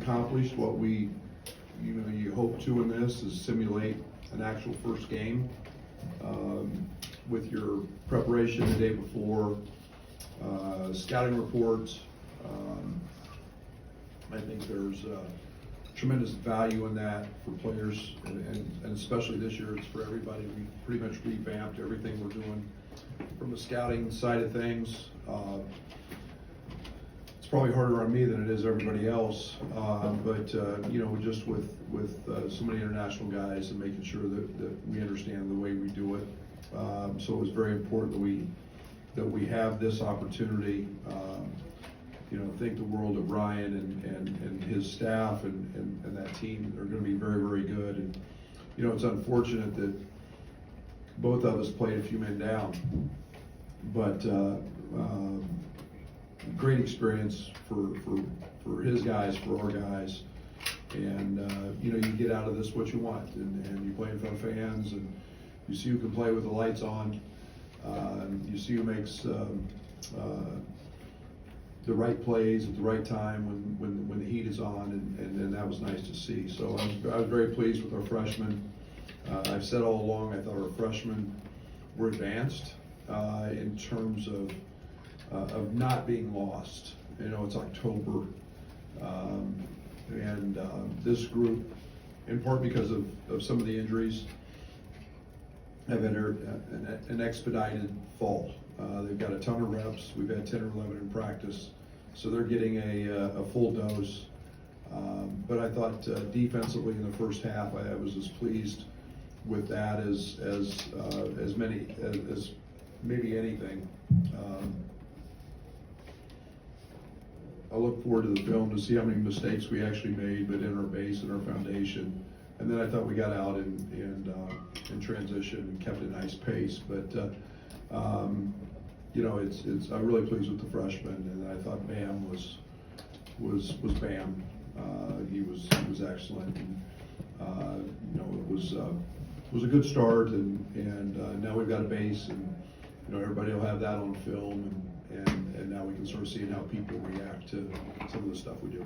accomplished what we, you hope to in this is simulate an actual first game with your preparation the day before, scouting reports. I think there's tremendous value in that for players, and especially this year, it's for everybody. We pretty much revamped everything we're doing from the scouting side of things. It's probably harder on me than it is everybody else, but just with so many international guys and making sure that we understand the way we do it. So it was very important that we have this opportunity. Think the world of Ryan and his staff and that team are going to be very, very good. And it's unfortunate that both of us played a few men down, but great experience for his guys, for our guys, and you get out of this what you want, and you play in front of fans, and you see who can play with the lights on. You see who makes the right plays at the right time when the heat is on, and that was nice to see. So I was very pleased with our freshmen. I've said all along I thought our freshmen were advanced in terms of not being lost. It's October, and this group, in part because of some of the injuries, have entered an expedited fall. They've got a ton of reps. We've had 10 or 11 in practice, so they're getting a full dose. But I thought defensively in the first half, I was as pleased with that as maybe anything. I look forward to the film to see how many mistakes we actually made, but in our base and our foundation. And then I thought we got out in transition and kept a nice pace. But I'm really pleased with the freshmen, and I thought Bam was Bam. He was excellent. And, it was a good start, and now we've got a base, and everybody will have that on film, and now we can sort of see how people react to some of the stuff we do.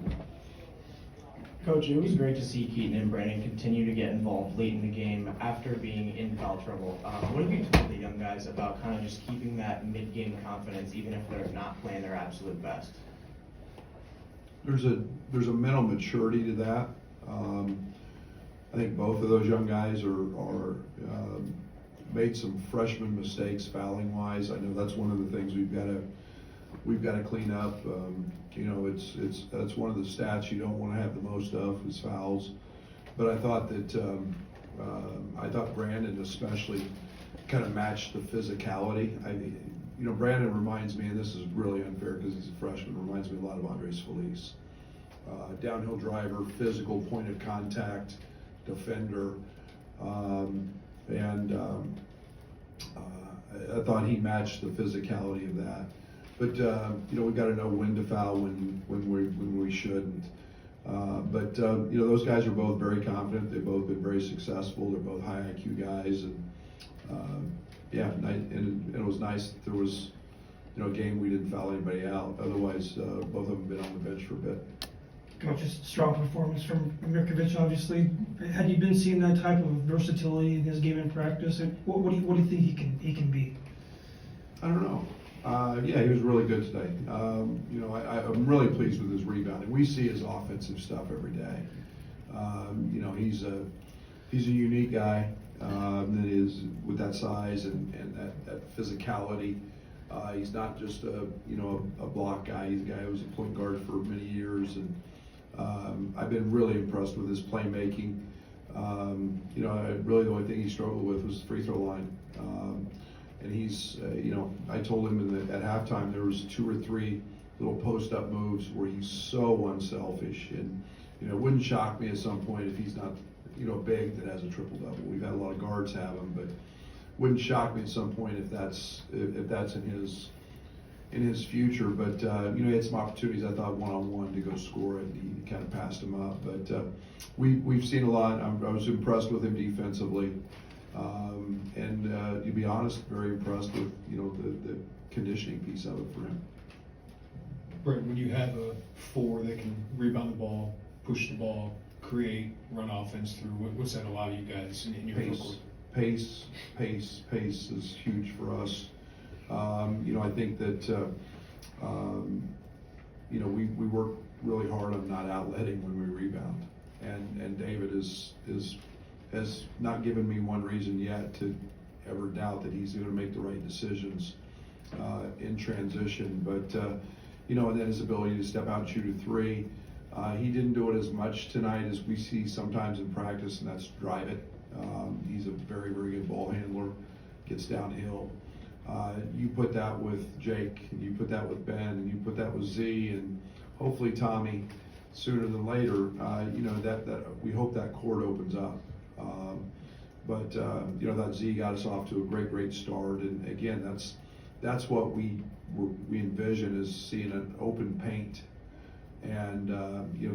Coach, it was great to see Keaton and Brandon continue to get involved late in the game after being in foul trouble. What have you told the young guys about kind of just keeping that mid-game confidence, even if they're not playing their absolute best? There's a mental maturity to that. I think both of those young guys are made some freshman mistakes fouling wise. I know that's one of the things we've got to clean up. That's one of the stats you don't want to have the most of is fouls. But I thought that Brandon especially kind of matched the physicality. Brandon reminds me, and this is really unfair because he's a freshman, reminds me a lot of Andres Feliz. Downhill driver, physical, point of contact, defender, I thought he matched the physicality of that. But we got to know when to foul, when we shouldn't. Those guys are both very confident. They've both been very successful. They're both high IQ guys, and it was nice that there was a game we didn't foul anybody out. Otherwise, both of them have been on the bench for a bit. Coach, just strong performance from Mirkovic, obviously. Had you been seeing that type of versatility in his game in practice? What do you think he can be? I don't know. He was really good today. I'm really pleased with his rebounding. We see his offensive stuff every day. He's a unique guy that is with that size and that physicality. He's not just a block guy. He's a guy who was a point guard for many years, and I've been really impressed with his playmaking. Really the only thing he struggled with was the free throw line. And he's, I told him at halftime there was 2 or 3 little post-up moves where he's so unselfish, and it wouldn't shock me at some point if he's not, big that has a triple-double. We've had a lot of guards have him, but wouldn't shock me at some point if that's in his future. But he had some opportunities, I thought, one-on-one to go score it, and he kind of passed him up. But we've seen a lot. I was impressed with him defensively. To be honest, very impressed with the conditioning piece of it for him. Brent, when you have a 4 that can rebound the ball, push the ball, create, run offense through? What's that allow you guys in your front Pace, pace is huge for us. I think that, we work really hard on not outletting when we rebound. And David has not given me one reason yet to ever doubt that he's gonna make the right decisions in transition. But, and then his ability to step out and shoot a three. He didn't do it as much tonight as we see sometimes in practice, and that's drive it. He's a very, very good ball handler, gets downhill. You put that with Jake, and you put that with Ben, and you put that with Z, and hopefully Tommy sooner than later. That we hope that court opens up. That Z got us off to a great start, and again, that's what we envision is seeing an open paint, and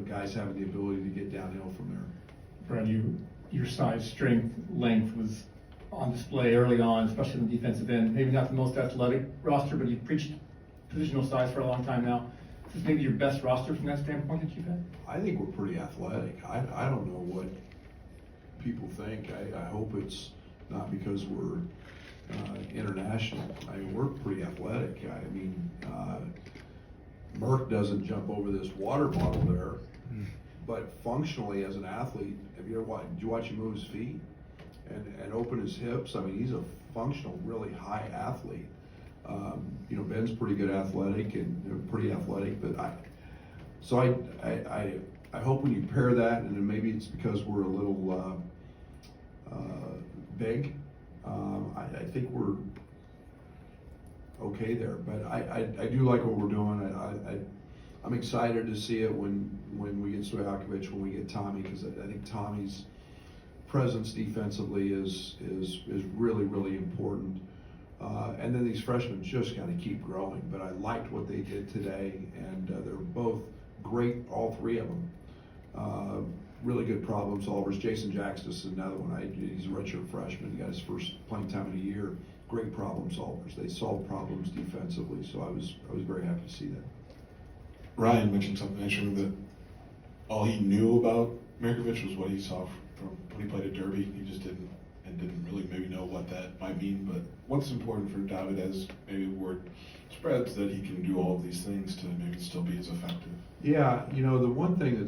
guys having the ability to get downhill from there. Brad, your size, strength, length was on display early on, especially in the defensive end. Maybe not the most athletic roster, but you've preached positional size for a long time now. Is this maybe your best roster from that standpoint that you've had? I think we're pretty athletic. I don't know what people think. I hope it's not because we're international. I mean, we're pretty athletic. I mean, Merck doesn't jump over this water bottle there, but functionally as an athlete, did you watch him move his feet and open his hips? I mean, he's a functional, really high athlete. Ben's pretty good athletic and pretty athletic, but I hope when you pair that, and then maybe it's because we're a little big, I think we're okay there. But I do like what we're doing. I'm excited to see it when we get Stojakovic, when we get Tommy, because I think Tommy's presence defensively is really, really important. And then these freshmen just got to keep growing. But I liked what they did today, and they're both great, all three of them. Really good problem solvers. Jason Jackson is another one. He's a redshirt freshman. He got his first playing time in a year. Great problem solvers. They solve problems defensively. So I was very happy to see that. Ryan mentioned something interesting, that all he knew about Mirkovic was what he saw from when he played at Derby. He just didn't really maybe know what that might mean. But what's important for David, as maybe word spreads, that he can do all of these things to maybe still be as effective? Yeah, the one thing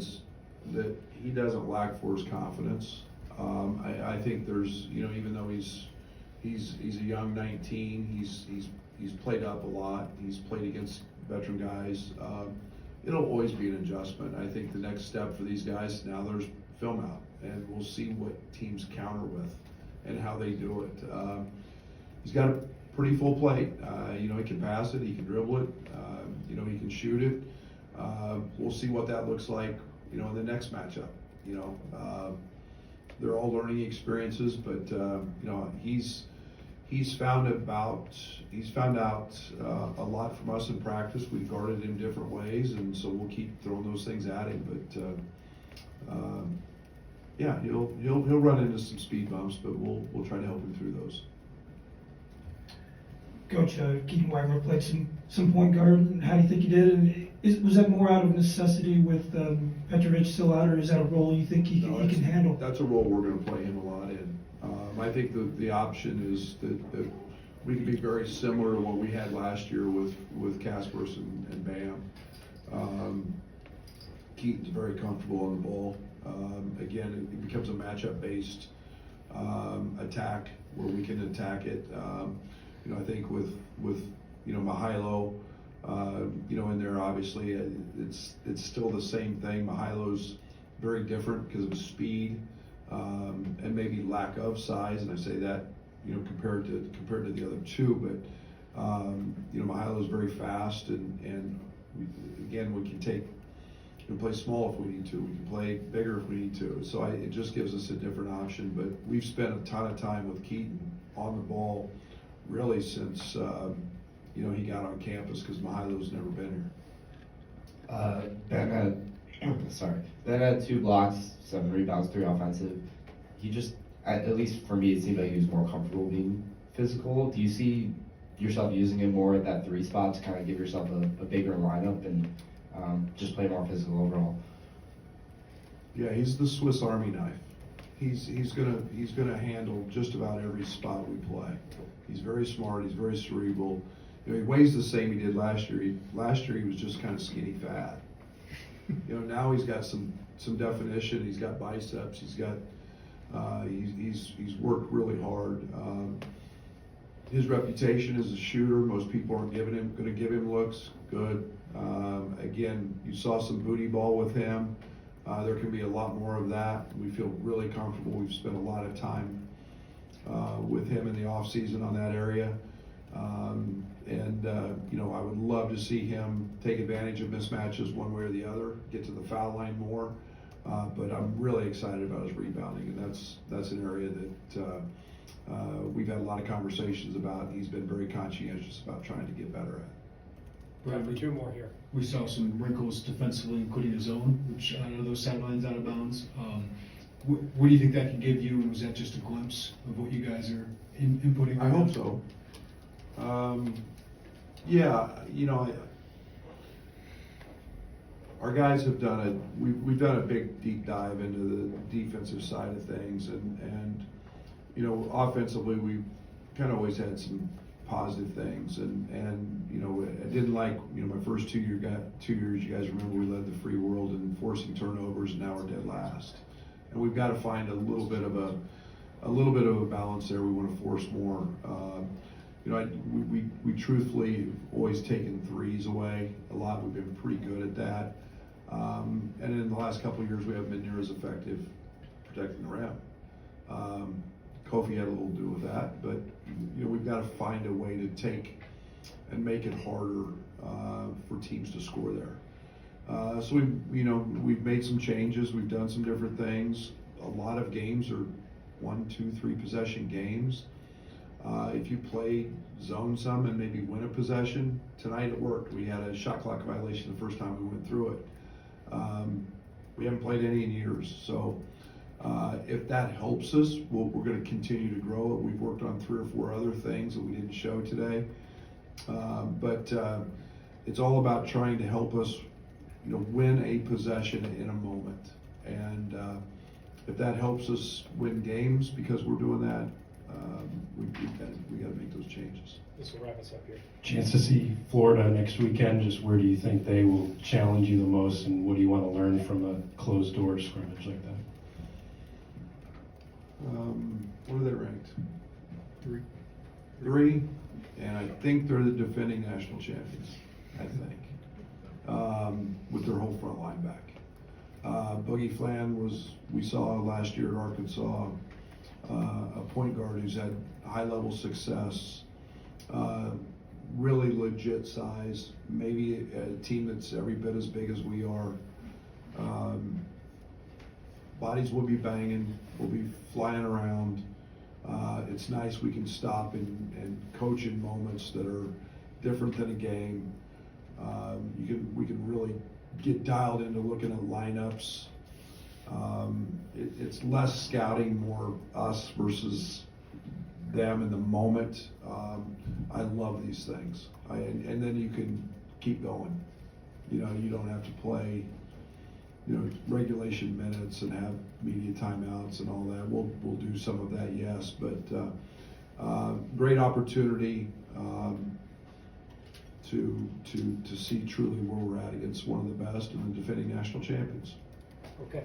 that he doesn't lack for is confidence. I think there's, even though he's a young 19, he's played up a lot. He's played against veteran guys. It'll always be an adjustment. I think the next step for these guys, now there's film out, and we'll see what teams counter with and how they do it. He's got a pretty full plate. He can pass it, he can dribble it, he can shoot it. We'll see what that looks like, in the next matchup. They're all learning experiences, but he's found out a lot from us in practice. We've guarded him different ways, and so we'll keep throwing those things at him. But he'll run into some speed bumps, but we'll try to help him through those. Coach, Keaton Wagner played some point guard. How do you think he did? And was that more out of necessity with Petrovic still out, or is that a role you think he can handle? That's a role we're going to play him a lot in. I think the option is that we can be very similar to what we had last year with Kaspers and Bam. Keaton's very comfortable on the ball. Again, it becomes a matchup-based attack where we can attack it. I think with Mihailo, in there, obviously it's still the same thing. Mihailo's very different because of his speed and maybe lack of size, and I say that compared to the other two. But Mihailo's very fast, and we can play small if we need to. We can play bigger if we need to. So it just gives us a different option. But we've spent a ton of time with Keaton on the ball, really since he got on campus, because Mihailo's never been here. Ben had 2 blocks, 7 rebounds, 3 offensive. He just, at least for me, it seemed like he was more comfortable being physical. Do you see yourself using him more at that 3 spot to kind of give yourself a bigger lineup and just play more physical overall? Yeah, he's the Swiss Army knife. He's gonna handle just about every spot we play. He's very smart. He's very cerebral. You know, he weighs the same he did last year. Last year he was just kind of skinny fat. You know, now he's got some definition. He's got biceps. He's got he's worked really hard. His reputation as a shooter, most people aren't going to give him looks. Good. Again, you saw some booty ball with him. There can be a lot more of that. We feel really comfortable. We've spent a lot of time with him in the off season on that area. You know, I would love to see him take advantage of mismatches one way or the other, get to the foul line more. But I'm really excited about his rebounding, and that's an area that we've had a lot of conversations about. He's been very conscientious about trying to get better at. Brad, Two more here. we saw some wrinkles defensively, including the zone, which I know those sidelines out of bounds. What do you think that could give you, and was that just a glimpse of what you guys are inputting? I hope so. Yeah, you know, our guys have done we've done a big deep dive into the defensive side of things, and you know, offensively we've kind of always had some positive things, and you know, I didn't like, you know, my first 2 years. You guys remember we led the free world in forcing turnovers, and now we're dead last. And we've got to find a little bit of a balance there. We want to force more. You know, we truthfully have always taken threes away a lot. We've been pretty good at that. And in the last couple of years, we haven't been near as effective protecting the rim. Kofi had a little to do with that, but you know, we've got to find a way to take and make it harder for teams to score there. So we've made some changes. We've done some different things. A lot of games are 1, 2, 3 possession games. If you play zone some and maybe win a possession, tonight it worked. We had a shot clock violation the first time we went through it. We haven't played any in years, so if that helps us, we're going to continue to grow it. We've worked on 3 or 4 other things that we didn't show today, but it's all about trying to help us, you know, win a possession in a moment. And if that helps us win games because we're doing that, we got to make those changes. This will wrap us up here. Chance to see Florida next weekend. Just where do you think they will challenge you the most, and what do you want to learn from a closed door scrimmage like that? What are they ranked? 3. 3, and I think they're the defending national champions. I think with their whole front line back. Boogie Flan we saw last year at Arkansas. A point guard who's had high-level success, really legit size, maybe a team that's every bit as big as we are. Bodies will be banging, we'll be flying around. It's nice we can stop and coach in moments that are different than a game. We can really get dialed into looking at lineups. It's less scouting, more us versus them in the moment. I love these things. And then you can keep going. You know, you don't have to play, you know, regulation minutes and have media timeouts and all that. We'll do some of that, yes, but great opportunity to see truly where we're at against one of the best and the defending national champions. Okay.